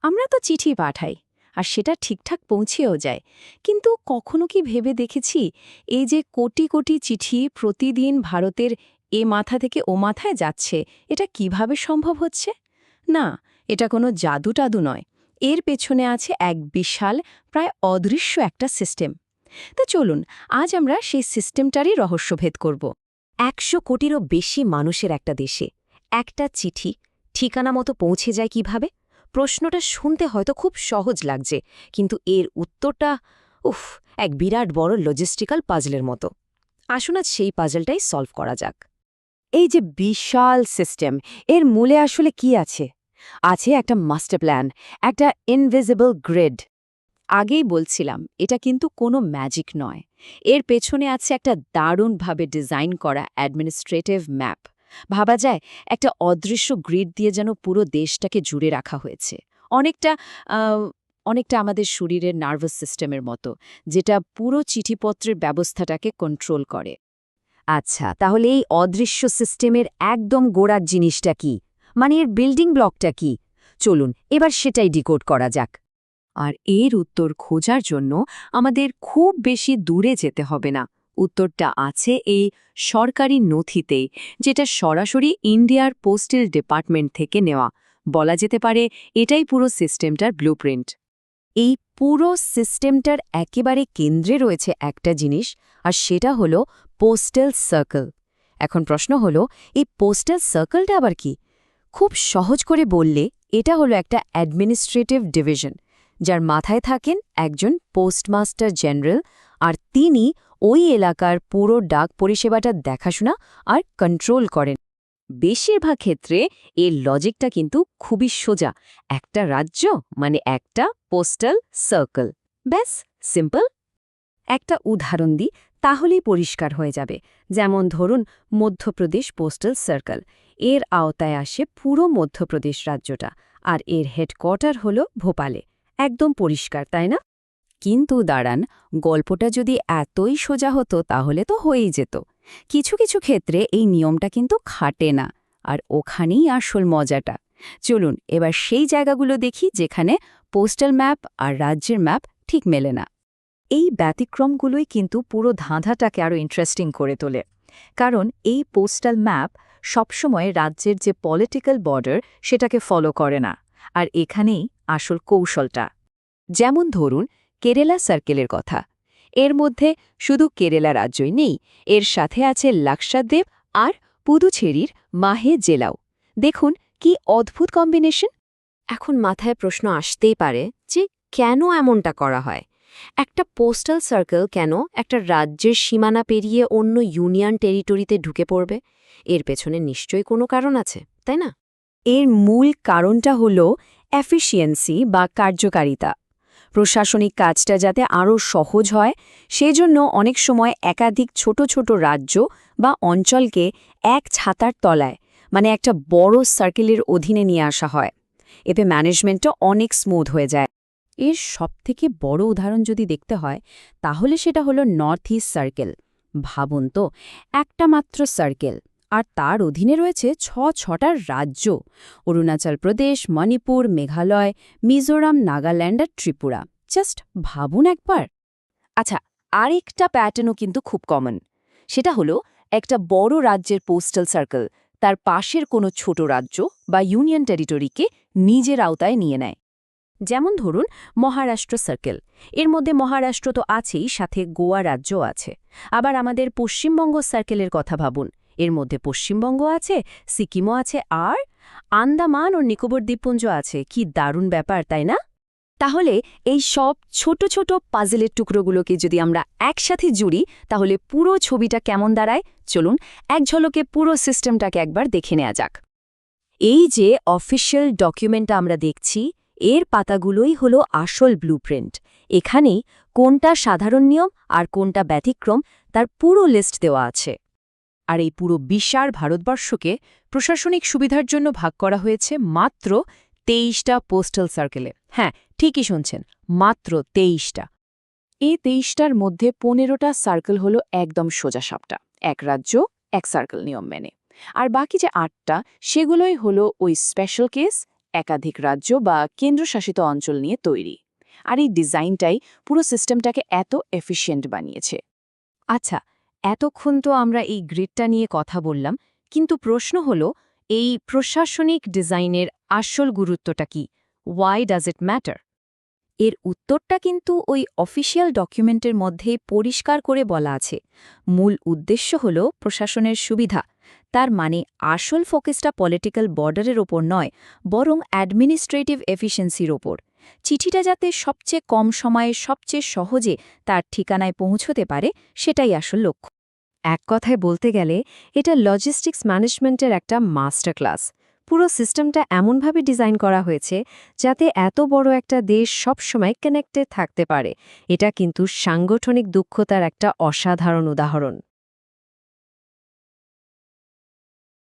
আমরা তো চিঠি পাঠাই আর সেটা ঠিকঠাক পৌঁছেও যায়, কিন্তু কখনো কি ভেবে দেখেছি এই যে কোটি কোটি চিঠি প্রতিদিন ভারতের এ মাথা থেকে ও মাথায় যাচ্ছে, এটা কিভাবে সম্ভব হচ্ছে? না, এটা কোনো জাদু টাদু নয়। এর পেছনে আছে এক বিশাল, প্রায় অদৃশ্য একটা সিস্টেম। তা চলুন আজ আমরা সেই সিস্টেমটারই রহস্যভেদ করব। 100 কোটিরও বেশি মানুষের একটা দেশে একটা চিঠি ঠিকানা মতো পৌঁছে যায় কিভাবে? প্রশ্নটা শুনতে হয়তো খুব সহজ লাগছে, কিন্তু এর উত্তরটা এক বিরাট বড় লজিস্টিক্যাল পাজলের মতো। আসুন আজ সেই পাজলটাই সলভ করা যাক। এই যে বিশাল সিস্টেম, এর মূলে আসলে কি আছে? আছে একটা মাস্টার প্ল্যান, একটা ইনভিজিবল গ্রিড। আগেই বলছিলাম, এটা কিন্তু কোনো ম্যাজিক নয়। এর পেছনে আছে একটা দারুণভাবে ডিজাইন করা অ্যাডমিনিস্ট্রেটিভ ম্যাপ। ভাবা যায় একটা অদৃশ্য গ্রিড দিয়ে যেন পুরো দেশটাকে জুড়ে রাখা হয়েছে। অনেকটা আহ, অনেকটা আমাদের শরীরের নার্ভাস সিস্টেমের মতো, যেটা পুরো চিঠিপত্রের ব্যবস্থাটাকে কন্ট্রোল করে। আচ্ছা, তাহলে এই অদৃশ্য সিস্টেমের একদম গোড়ার জিনিসটা কি? মানে এর বিল্ডিং ব্লকটা কি? চলুন এবার সেটাই ডিকোড করা যাক। আর এর উত্তর খোঁজার জন্য আমাদের খুব বেশি দূরে যেতে হবে না। উত্তরটা আছে এই সরকারি নথিতেই, যেটা সরাসরি ইন্ডিয়ার পোস্টাল ডিপার্টমেন্ট থেকে নেওয়া। বলা যেতে পারে এটাই পুরো সিস্টেমটার ব্লুপ্রিন্ট। এই পুরো সিস্টেমটার একেবারে কেন্দ্রে রয়েছে একটা জিনিস, আর সেটা হলো পোস্টাল সার্কেল। এখন প্রশ্ন হলো, এই পোস্টাল সার্কেলটা আবার কি? খুব সহজ করে বললে এটা হলো একটা অ্যাডমিনিস্ট্রেটিভ ডিভিশন, যার মাথায় থাকেন একজন পোস্টমাস্টার জেনারেল, আর তিনি ওই এলাকার পুরো ডাক পরিষেবাটা দেখাশোনা আর কন্ট্রোল করেন। বেশিরভাগ ক্ষেত্রে এর লজিকটা কিন্তু খুবই সোজা। একটা রাজ্য মানে একটা পোস্টাল সার্কেল। ব্যাস, সিম্পল। একটা উদাহরণ দিই, তাহলেই পরিষ্কার হয়ে যাবে। যেমন ধরুন মধ্যপ্রদেশ পোস্টাল সার্কেল, এর আওতায় আসে পুরো মধ্যপ্রদেশ রাজ্যটা, আর এর হেডকোয়ার্টার হল ভোপালে। একদম পরিষ্কার, তাই না? কিন্তু দাঁড়ান, গল্পটা যদি এতই সোজা হতো তাহলে তো হয়েই যেত। কিছু কিছু ক্ষেত্রে এই নিয়মটা কিন্তু খাটে না, আর ওখানেই আসল মজাটা। চলুন এবার সেই জায়গাগুলো দেখি যেখানে পোস্টাল ম্যাপ আর রাজ্যের ম্যাপ ঠিক মেলে না। এই ব্যতিক্রমগুলোই কিন্তু পুরো ধাঁধাটাকে আরও ইন্টারেস্টিং করে তোলে। কারণ এই পোস্টাল ম্যাপ সবসময় রাজ্যের যে পলিটিক্যাল বর্ডার সেটাকে ফলো করে না, আর এখানেই আসল কৌশলটা। যেমন ধরুন কেরালা সার্কেলের কথা। এর মধ্যে শুধু কেরালা রাজ্যই নেই, এর সাথে আছে লাক্ষাদ্বীপ আর পুদুচেরির মাহে জেলাও। দেখুন কি অদ্ভুত কম্বিনেশন। এখন মাথায় প্রশ্ন আসতেই পারে যে কেন এমনটা করা হয়? একটা পোস্টাল সার্কেল কেন একটা রাজ্যের সীমানা পেরিয়ে অন্য ইউনিয়ন টেরিটরিতে ঢুকে পড়বে? এর পেছনে নিশ্চয়ই কোনো কারণ আছে, তাই না? এর মূল কারণটা হল এফিসিয়েন্সি বা কার্যকারিতা। প্রশাসনিক কাজটা যাতে আরও সহজ হয়, সেজন্য অনেক সময় একাধিক ছোট ছোট রাজ্য বা অঞ্চলকে এক ছাতার তলায়, মানে একটা বড় সার্কেলের অধীনে নিয়ে আসা হয়। এতে ম্যানেজমেন্টটা অনেক স্মুথ হয়ে যায়। এর সবথেকে বড় উদাহরণ যদি দেখতে হয়, তাহলে সেটা হলো নর্থ ইস্ট সার্কেল। ভাবুন তো, একটা মাত্র সার্কেল, আর তার অধীনে রয়েছে ছটার রাজ্য: অরুণাচল প্রদেশ, মণিপুর, মেঘালয়, মিজোরাম, নাগাল্যান্ড আর ত্রিপুরা। জাস্ট ভাবুন একবার। আচ্ছা, আরেকটা প্যাটার্নও কিন্তু খুব কমন। সেটা হলো একটা বড় রাজ্যের পোস্টাল সার্কেল তার পাশের কোনো ছোট রাজ্য বা ইউনিয়ন টেরিটরিকে নিজের আওতায় নিয়ে নেয়। যেমন ধরুন মহারাষ্ট্র সার্কেল। এর মধ্যে মহারাষ্ট্র তো আছেই, সাথে গোয়া রাজ্যও আছে। আবার আমাদের পশ্চিমবঙ্গ সার্কেলের কথা ভাবুন। এর মধ্যে পশ্চিমবঙ্গ আছে, সিকিমও আছে, আর আন্দামান ও নিকোবর দ্বীপপুঞ্জ আছে। কি দারুণ ব্যাপার, তাই না? তাহলে এই সব ছোট ছোট পাজলের টুকরোগুলোকে যদি আমরা একসাথে জুড়ি, তাহলে পুরো ছবিটা কেমন দাঁড়ায়? চলুন এক ঝলকে পুরো সিস্টেমটাকে একবার দেখে নেওয়া যাক। এই যে অফিসিয়াল ডকুমেন্টটা আমরা দেখছি, এর পাতাগুলোই হলো আসল ব্লুপ্রিন্ট। এখানেই কোনটা সাধারণ নিয়ম আর কোনটা ব্যতিক্রম তার পুরো লিস্ট দেওয়া আছে। আর এই পুরো বিশাল ভারতবর্ষকে প্রশাসনিক সুবিধার জন্য ভাগ করা হয়েছে মাত্র ২৩টা পোস্টাল সার্কেলে। হ্যাঁ, ঠিকই শুনছেন, মাত্র ২৩টা। এই ২৩টার মধ্যে ১৫টা সার্কেল হলো একদম সোজাসাপটা, এক রাজ্য এক সার্কেল নিয়ম মেনে। আর বাকি যে ৮টা, সেগুলোই হলো ওই স্পেশাল কেস, একাধিক রাজ্য বা কেন্দ্রশাসিত অঞ্চল নিয়ে তৈরি। আর এই ডিজাইনটাই পুরো সিস্টেমটাকে এত এফিশিয়েন্ট বানিয়েছে। আচ্ছা, এতক্ষণ তো আমরা এই গ্রিডটা নিয়ে কথা বললাম, কিন্তু প্রশ্ন হলো, এই প্রশাসনিক ডিজাইনের আসল গুরুত্বটা কি? Why does it matter? এর উত্তরটা কিন্তু ওই অফিসিয়াল ডকুমেন্টের মধ্যে পরিষ্কার করে বলা আছে। মূল উদ্দেশ্য হল প্রশাসনের সুবিধা। তার মানে আসল ফোকাসটা পলিটিক্যাল বর্ডারের ওপর নয়, বরং অ্যাডমিনিস্ট্রেটিভ এফিসিয়েন্সির ওপর। চিঠিটা যাতে সবচেয়ে কম সময়ে সবচেয়ে সহজে তার ঠিকানায় পৌঁছতে পারে, সেটাই আসল লক্ষ্য। এক কথায় বলতে গেলে এটা লজিস্টিক্স ম্যানেজমেন্টের একটা মাস্টার ক্লাস। পুরো সিস্টেমটা এমনভাবে ডিজাইন করা হয়েছে যাতে এত বড় একটা দেশ সবসময় কানেক্টেড থাকতে পারে। এটা কিন্তু সাংগঠনিক দক্ষতার একটা অসাধারণ উদাহরণ।